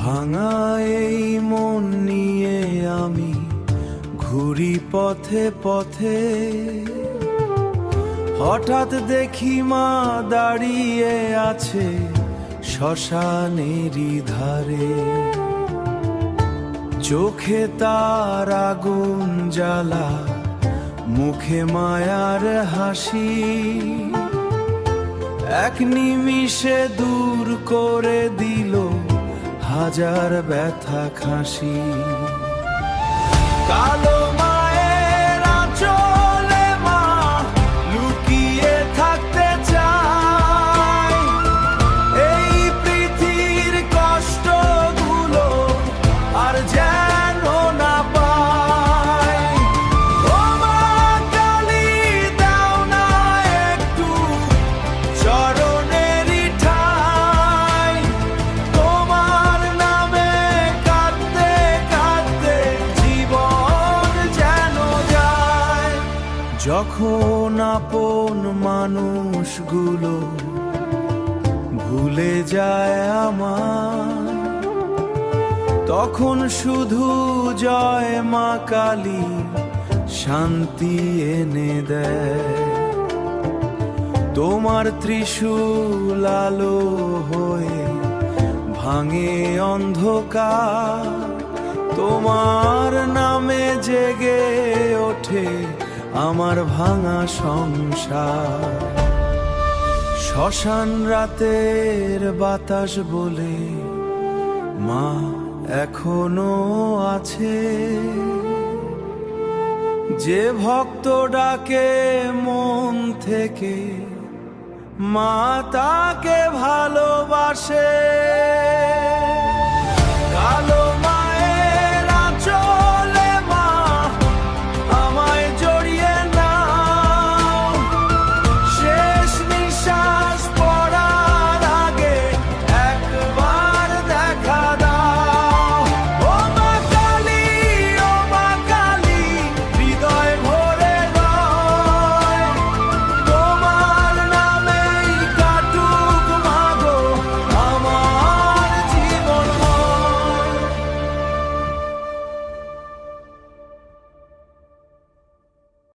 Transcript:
ভাঙা এই মন নিয়ে আমি ঘুরি পথে পথে, হঠাৎ দেখি মা দাঁড়িয়ে আছে শ্মশানেরই ধারে। চোখে তার আগুন জ্বালা, মুখে মায়ার হাসি, এক নিমিষে দূর করে দিল হাজার ব্যথা খাসি। কালো মায়ের আঁচলে মা লুকিয়ে থাকতে চায়, এই পৃথিবীর কষ্টগুলো আর যেন না পায়। ও মা কালী, দাও না একটু চরণেরই ঠাই, তোমার নামে কাঁদতে কাঁদতে জীবন যেন যায়। যখন আপন মানুষগুলো ভুলে যায় আমার, তখন শুধু জয় মা কালী শান্তি এনে দেয়। তোমার ত্রিশূল আলো হয়ে ভাঙে অন্ধকার, তোমার নামে জেগে ওঠে আমার ভাঙা সংসার। শ্মশান রাতের বাতাস বলে মা এখনো আছে, যে ভক্ত ডাকে মন থেকে মা তাকে ভালোবাসে।